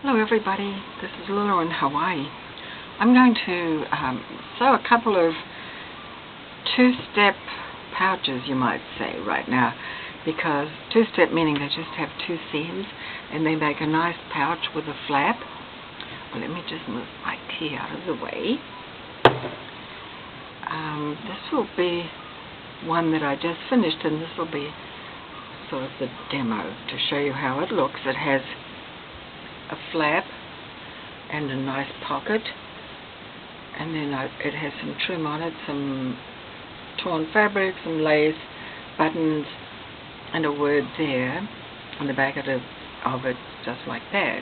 Hello everybody, this is Lulu in Hawaii. I'm going to sew a couple of two-step pouches, you might say, right now, because two-step meaning they just have two seams and they make a nice pouch with a flap. Well, let me just move my tea out of the way. This will be one that I just finished, and this will be sort of the demo to show you how it looks. It has a flap and a nice pocket, and then it has some trim on it, some torn fabric, some lace, buttons, and a word there on the back of it, just like that.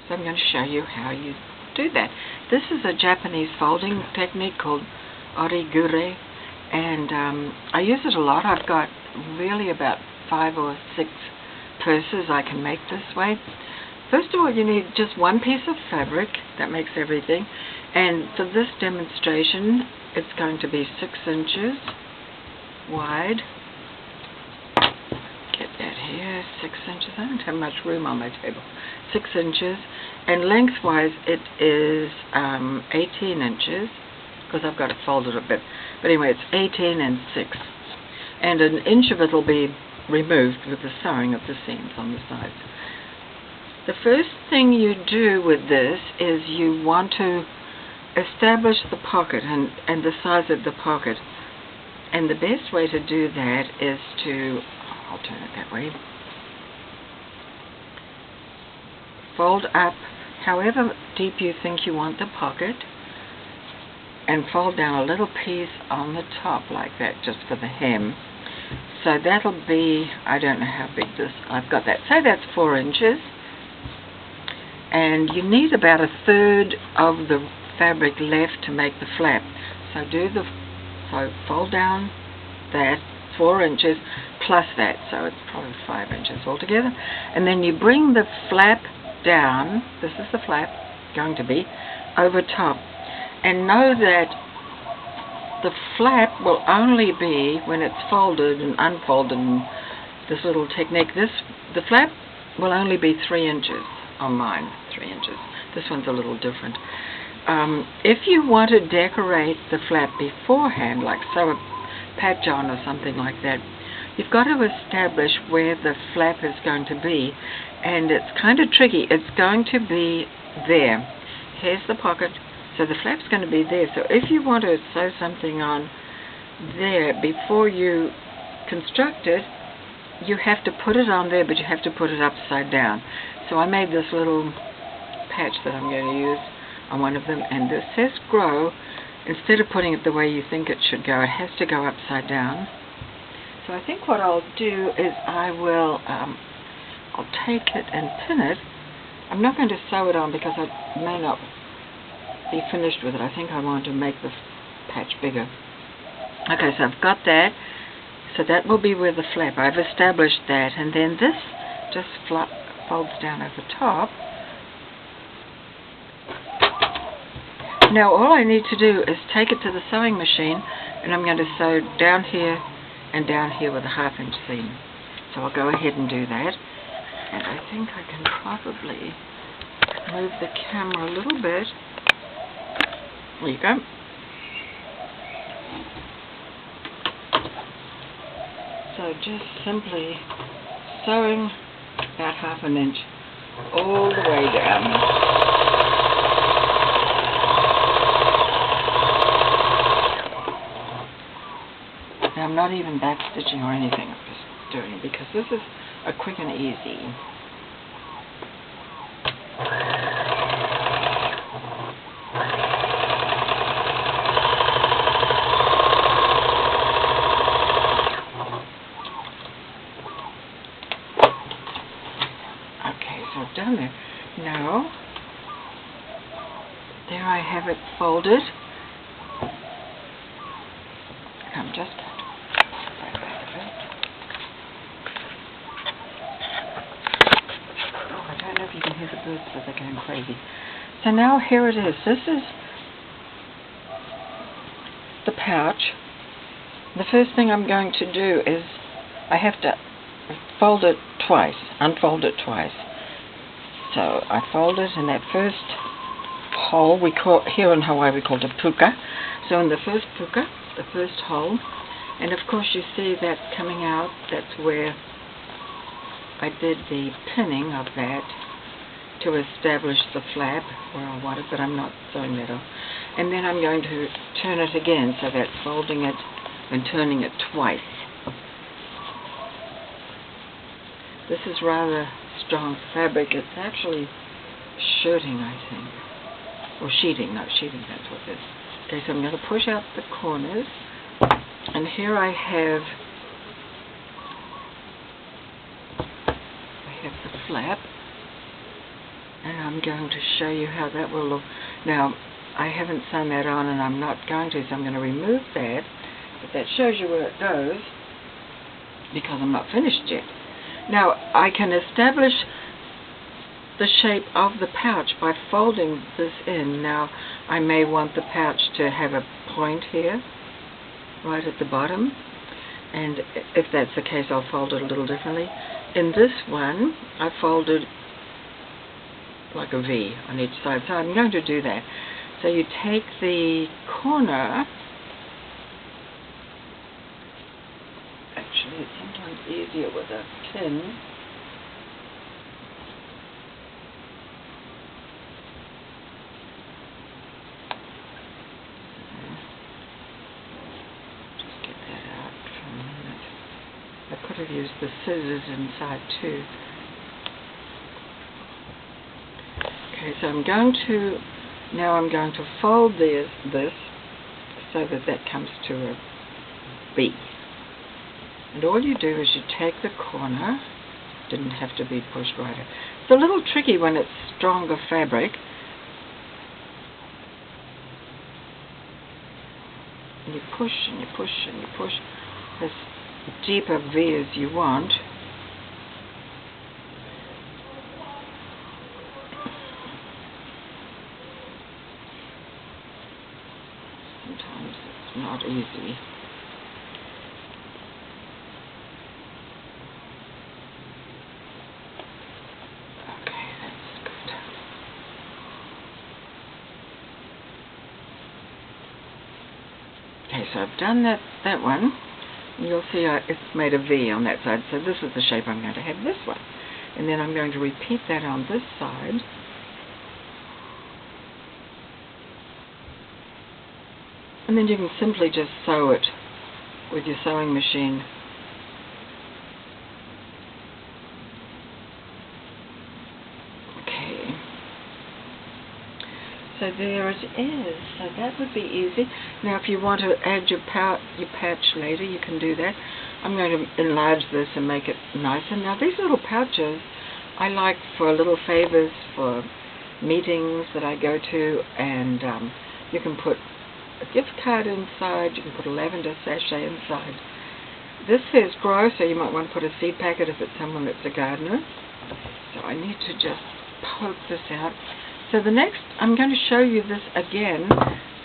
So I'm going to show you how you do that. This is a Japanese folding technique called origure, and I use it a lot. I've got really about 5 or 6 purses I can make this way. First of all, you need just one piece of fabric. That makes everything. And for this demonstration, it's going to be 6 inches wide. Get that here, 6 inches. I don't have much room on my table. 6 inches. And lengthwise, it is 18 inches, because I've got it folded a bit. But anyway, it's 18 and 6. And an inch of it will be removed with the sewing of the seams on the sides. The first thing you do with this is you want to establish the pocket and the size of the pocket. And the best way to do that is to, I'll turn it that way, fold up however deep you think you want the pocket, and fold down a little piece on the top like that, just for the hem. So that'll be, I don't know how big this, I've got that, say that's 4 inches. And you need about 1/3 of the fabric left to make the flap. So fold down that 4 inches plus that, so it's probably 5 inches altogether. And then you bring the flap down, this is the flap going to be, over top. And know that the flap will only be, when it's folded and unfolded in this little technique, the flap will only be 3 inches on mine, 3 inches. This one's a little different. If you want to decorate the flap beforehand, like sew a patch on or something like that, you've got to establish where the flap is going to be, and it's kind of tricky. It's going to be there. Here's the pocket. So the flap's going to be there. So if you want to sew something on there before you construct it, you have to put it on there, but you have to put it upside down. So I made this little patch that I'm going to use on one of them, and this says grow. Instead of putting it the way you think it should go, it has to go upside down. So I think what I'll do is I'll take it and pin it. I'm not going to sew it on because I may not be finished with it. I think I want to make the patch bigger. Okay, so I've got that. So that will be where the flap, I've established that, and then this just folds down over top. Now all I need to do is take it to the sewing machine, and I'm going to sew down here and down here with a 1/2 inch seam. So I'll go ahead and do that. And I think I can probably move the camera a little bit. There you go. So just simply sewing about 1/2 inch all the way down. Now I'm not even back stitching or anything, I'm just doing it because this is a quick and easy. I've done it. Now, there I have it folded. I'm just going to right back a bit. Oh, I don't know if you can hear the birds, but they're going crazy. So now here it is. This is the pouch. The first thing I'm going to do is I have to fold it twice, unfold it twice. So I fold it in that first hole, here in Hawaii we call it a puka. So in the first puka, the first hole, and of course you see that coming out, that's where I did the pinning of that to establish the flap where I want it, but I'm not sewing that off. And then I'm going to turn it again, so that's folding it and turning it twice. This is rather strong fabric. It's actually shirting, I think. Or sheeting, no, sheeting, that's what it is. Okay, so I'm going to push out the corners. And here I have the flap. And I'm going to show you how that will look. Now, I haven't sewn that on and I'm not going to, so I'm going to remove that. But that shows you where it goes, because I'm not finished yet. Now, I can establish the shape of the pouch by folding this in. Now, I may want the pouch to have a point here, right at the bottom. And if that's the case, I'll fold it a little differently. In this one, I folded like a V on each side. So I'm going to do that. So you take the corner. Actually, it's sometimes easier with a pin. Just get that out for a minute. I could have used the scissors inside too. Okay, so I'm going to fold this so that comes to a B. And all you do is you take the corner, didn't have to be pushed right in. It's a little tricky when it's stronger fabric. And you push and you push and you push as deep a V as you want. Sometimes it's not easy. Okay, that's good. Okay, so I've done that one. You'll see it's made a V on that side, so this is the shape I'm going to have this one. And then I'm going to repeat that on this side. And then you can simply just sew it with your sewing machine. Okay. So there it is. So that would be easy. Now if you want to add your pouch later, you can do that. I'm going to enlarge this and make it nicer. Now these little pouches I like for little favors, for meetings that I go to, and you can put a gift card inside, you can put a lavender sachet inside. This says grow, so you might want to put a seed packet if it's someone that's a gardener. So I need to just poke this out. So the next, I'm going to show you this again,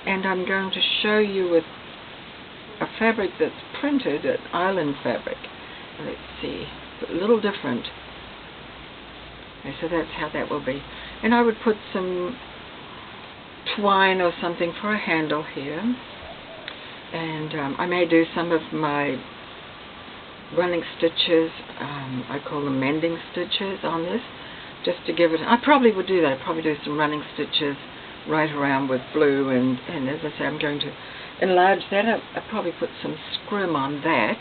and I'm going to show you with a fabric that's printed, an island fabric. Let's see, it's a little different. Okay, so that's how that will be. And I would put some twine or something for a handle here, and I may do some of my running stitches, I call them mending stitches on this, just to give it, I probably would do that. I'd probably do some running stitches right around with blue, and as I say, I'm going to enlarge that. I'll probably put some scrim on that.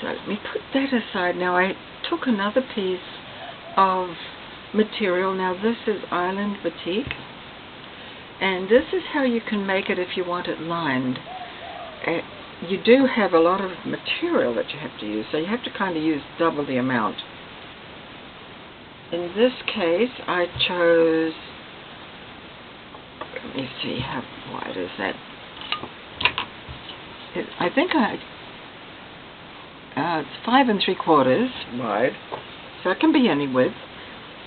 So let me put that aside. Now I took another piece of material. Now this is Island Batik, and this is how you can make it if you want it lined. You do have a lot of material that you have to use, so you have to kind of use double the amount. In this case I chose, let me see, how wide is that? I think it's 5 3/4 wide, so it can be any width.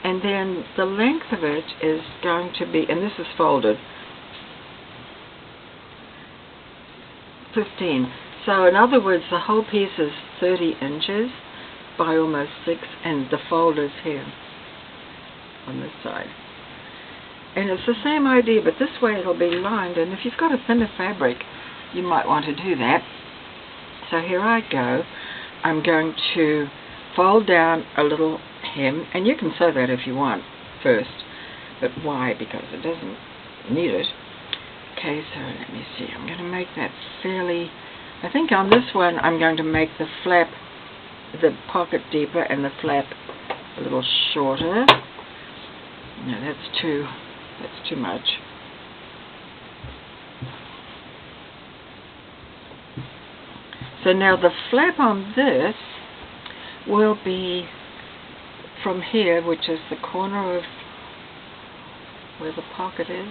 And then the length of it is going to be, and this is folded, 15. So in other words, the whole piece is 30 inches by almost 6, and the fold is here on this side. And it's the same idea, but this way it'll be lined, and if you've got a thinner fabric, you might want to do that. So here I go. I'm going to fold down a little hem, and you can sew that if you want first, but why? Because it doesn't need it. Okay, so let me see. I'm going to make that fairly, I think on this one I'm going to make the flap, the pocket deeper and the flap a little shorter. No, that's too much. So now the flap on this will be from here, which is the corner of where the pocket is.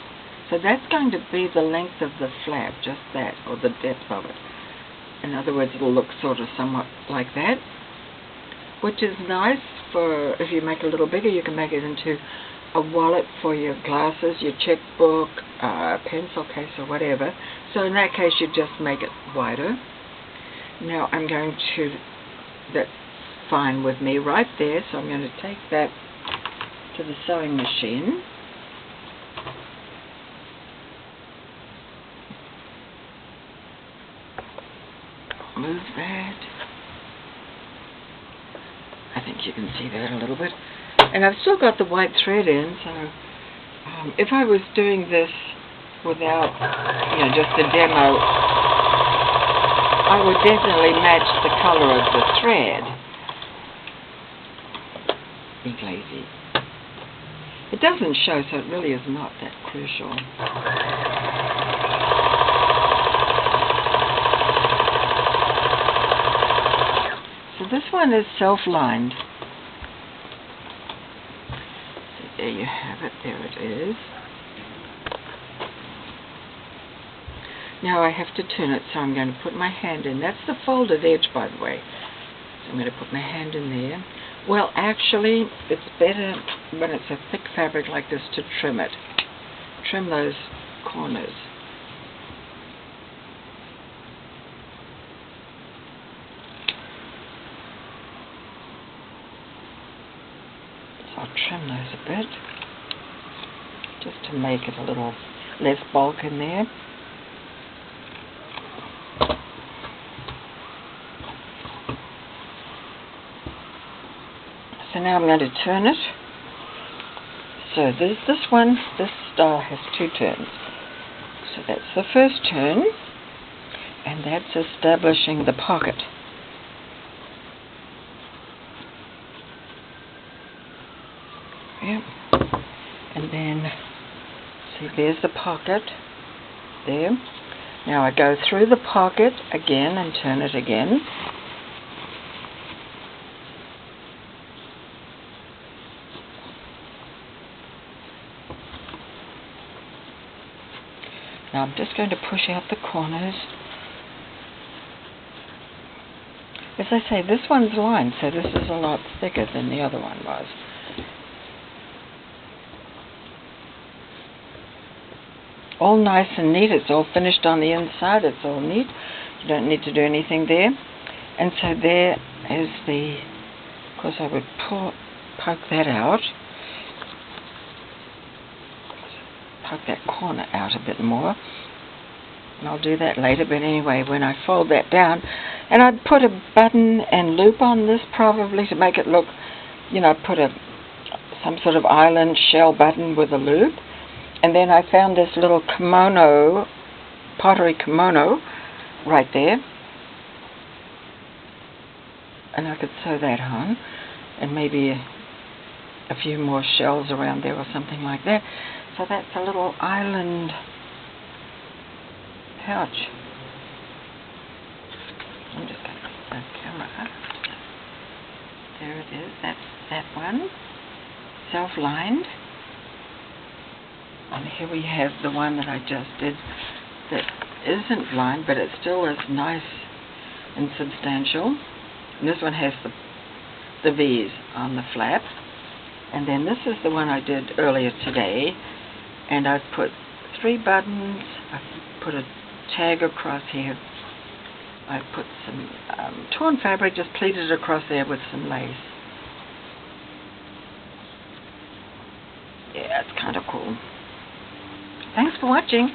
So that's going to be the length of the flap, just that, or the depth of it. In other words, it'll look sort of somewhat like that, which is nice for, if you make it a little bigger, you can make it into a wallet for your glasses, your checkbook, pencil case, or whatever. So in that case, you just make it wider. Now I'm going to, that's fine with me right there, so I'm going to take that to the sewing machine. Move that. I think you can see that a little bit. And I've still got the white thread in, so if I was doing this without, just a demo, I would definitely match the color of the thread. Be lazy. It doesn't show, so it really is not that crucial. So this one is self-lined. So there you have it. There it is. Now I have to turn it, so I'm going to put my hand in. That's the folded edge, by the way. So I'm going to put my hand in there. Well, actually, it's better when it's a thick fabric like this to trim it. Trim those corners. So I'll trim those a bit, just to make it a little less bulk in there. So now I'm going to turn it. So there's this one, this style has 2 turns. So that's the first turn, and that's establishing the pocket. Yep. And then, see, there's the pocket, there. Now I go through the pocket again and turn it again. Now I'm just going to push out the corners. As I say, this one's lined, so this is a lot thicker than the other one was. All nice and neat. It's all finished on the inside. It's all neat. You don't need to do anything there. And so there is the, of course I would poke that out. Poke that corner out a bit more, and I'll do that later, but anyway, when I fold that down, and I'd put a button and loop on this probably to make it look, put some sort of island shell button with a loop, and then I found this little kimono, pottery kimono, right there, and I could sew that on, and maybe a few more shells around there or something like that. So that's a little island pouch. I'm just going to put the camera up. There it is. That's that one. Self-lined. And here we have the one that I just did that isn't lined, but it still is nice and substantial. And this one has the V's on the flap. And then this is the one I did earlier today. And I've put 3 buttons, I've put a tag across here I put some torn fabric, just pleated it across there with some lace. Yeah, it's kind of cool. Thanks for watching.